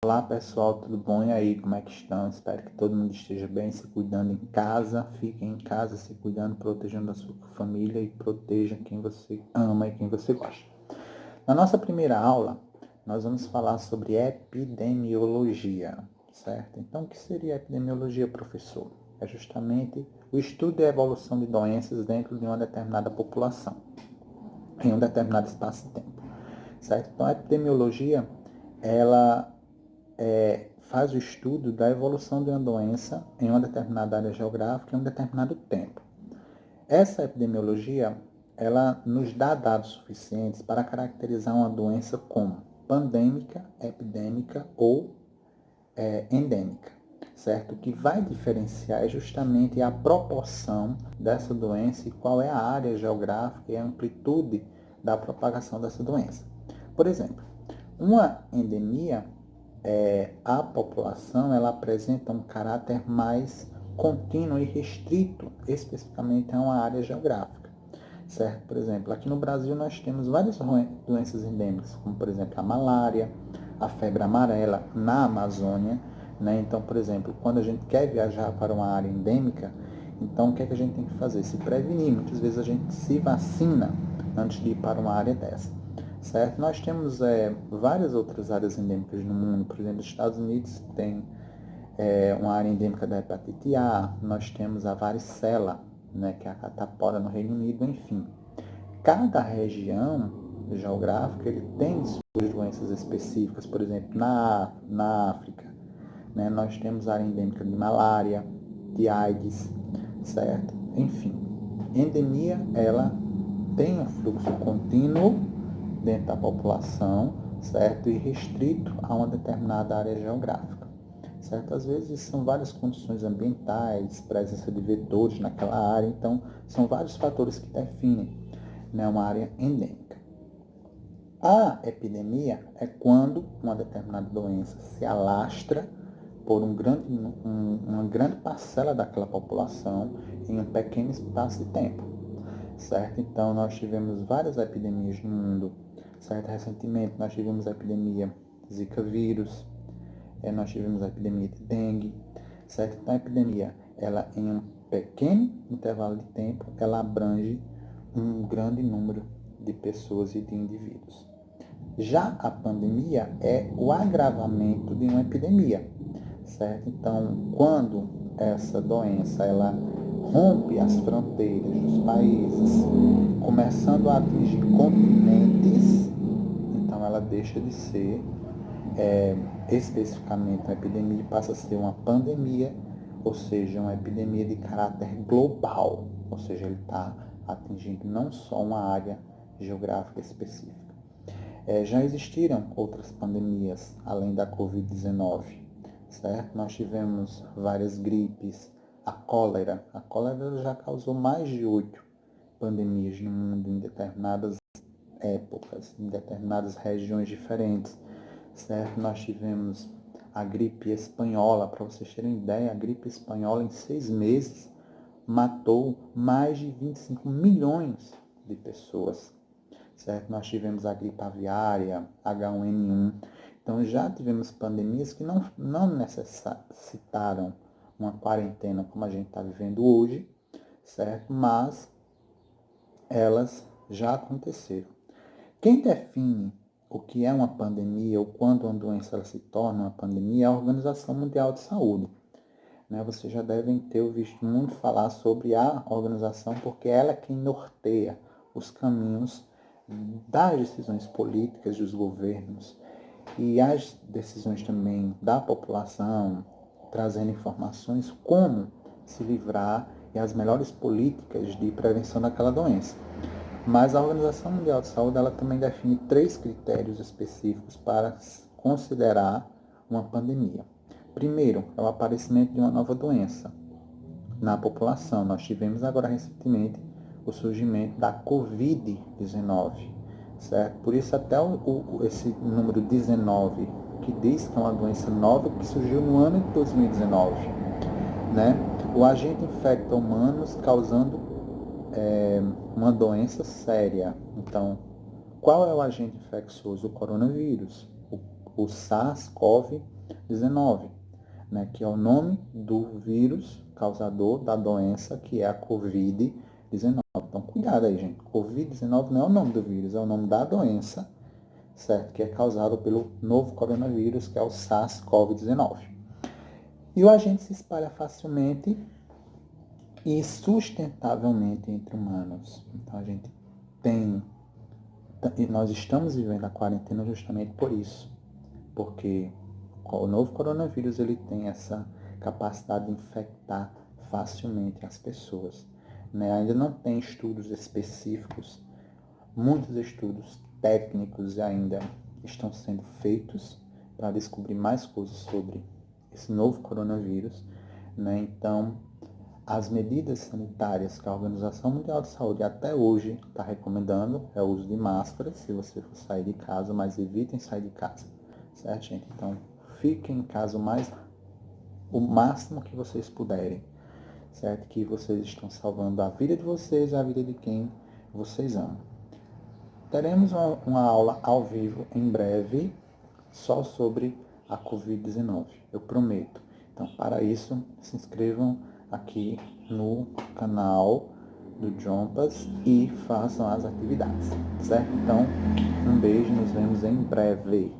Olá pessoal, tudo bom? E aí, como é que estão? Espero que todo mundo esteja bem, se cuidando em casa. Fiquem em casa, se cuidando, protegendo a sua família e proteja quem você ama e quem você gosta. Na nossa primeira aula, nós vamos falar sobre epidemiologia, certo? Então, o que seria epidemiologia, professor? É justamente o estudo e a evolução de doenças dentro de uma determinada população, em um determinado espaço de tempo, certo? Então, a epidemiologia, ela faz o estudo da evolução de uma doença em uma determinada área geográfica em um determinado tempo. Essa epidemiologia, ela nos dá dados suficientes para caracterizar uma doença como pandêmica, epidêmica ou endêmica, certo? O que vai diferenciar é justamente a proporção dessa doença e qual é a área geográfica e a amplitude da propagação dessa doença. Por exemplo, uma endemia, a população ela apresenta um caráter mais contínuo e restrito especificamente a uma área geográfica, certo? Por exemplo, aqui no Brasil nós temos várias doenças endêmicas, como por exemplo a malária, a febre amarela na Amazônia, né? Então, por exemplo, quando a gente quer viajar para uma área endêmica, então o que é que a gente tem que fazer? Se prevenir. Muitas vezes a gente se vacina antes de ir para uma área dessa, certo? Nós temos várias outras áreas endêmicas no mundo. Por exemplo, os Estados Unidos tem uma área endêmica da hepatite A, nós temos a varicela, né, que é a catapora no Reino Unido, enfim. Cada região geográfica ele tem suas doenças específicas. Por exemplo, na África, né, nós temos a área endêmica de malária, de AIDS, certo? Enfim, endemia, ela tem um fluxo contínuo dentro da população, certo? E restrito a uma determinada área geográfica, certo? Às vezes são várias condições ambientais, presença de vetores naquela área, então são vários fatores que definem, né, uma área endêmica. A epidemia é quando uma determinada doença se alastra por uma grande parcela daquela população em um pequeno espaço de tempo, certo? Então, nós tivemos várias epidemias no mundo, certo? Recentemente, nós tivemos a epidemia Zika vírus, nós tivemos a epidemia de dengue, certo? Então, a epidemia, ela em um pequeno intervalo de tempo, ela abrange um grande número de pessoas e de indivíduos. Já a pandemia é o agravamento de uma epidemia, certo? Então, quando essa doença ela rompe as fronteiras dos países, começando a atingir continentes, então ela deixa de ser especificamente uma epidemia e passa a ser uma pandemia, ou seja, uma epidemia de caráter global, ou seja, ele está atingindo não só uma área geográfica específica. Já existiram outras pandemias além da Covid-19, certo? Nós tivemos várias gripes, a cólera. A cólera já causou mais de 8 pandemias no mundo em determinadas épocas, em determinadas regiões diferentes, certo? Nós tivemos a gripe espanhola. Para vocês terem ideia, a gripe espanhola em 6 meses matou mais de 25 milhões de pessoas, certo? Nós tivemos a gripe aviária, H1N1. Então já tivemos pandemias que não necessitaram uma quarentena como a gente está vivendo hoje, certo? Mas elas já aconteceram. Quem define o que é uma pandemia ou quando uma doença ela se torna uma pandemia é a Organização Mundial de Saúde. Né? Vocês já devem ter ouvido muito falar sobre a organização, porque ela é quem norteia os caminhos das decisões políticas dos governos e as decisões também da população, trazendo informações como se livrar e as melhores políticas de prevenção daquela doença. Mas a Organização Mundial de Saúde ela também define 3 critérios específicos para considerar uma pandemia. Primeiro, é o aparecimento de uma nova doença na população. Nós tivemos agora recentemente o surgimento da Covid-19, certo? Por isso até esse número 19, que diz que é uma doença nova que surgiu no ano de 2019, né? O agente infecta humanos causando uma doença séria. Então, qual é o agente infeccioso? O coronavírus, o SARS-CoV-2. Covid-19, né, que é o nome do vírus causador da doença, que é a Covid-19. Então, cuidado aí, gente. Covid-19 não é o nome do vírus, é o nome da doença, certo? Que é causado pelo novo coronavírus, que é o SARS-CoV-19. E o agente se espalha facilmente e sustentavelmente entre humanos. Então, a gente tem... E nós estamos vivendo a quarentena justamente por isso, porque o novo coronavírus ele tem essa capacidade de infectar facilmente as pessoas, né? Ainda não tem estudos específicos, muitos estudos técnicos ainda estão sendo feitos para descobrir mais coisas sobre esse novo coronavírus, né? Então, as medidas sanitárias que a Organização Mundial de Saúde até hoje está recomendando é o uso de máscaras se você for sair de casa, mas evitem sair de casa, certo, gente? Então, fiquem em casa o máximo que vocês puderem, certo? Que vocês estão salvando a vida de vocês e a vida de quem vocês amam. Teremos uma aula ao vivo em breve só sobre a Covid-19, eu prometo. Então, para isso, se inscrevam aqui no canal do Jompas e façam as atividades, certo? Então, um beijo, nos vemos em breve.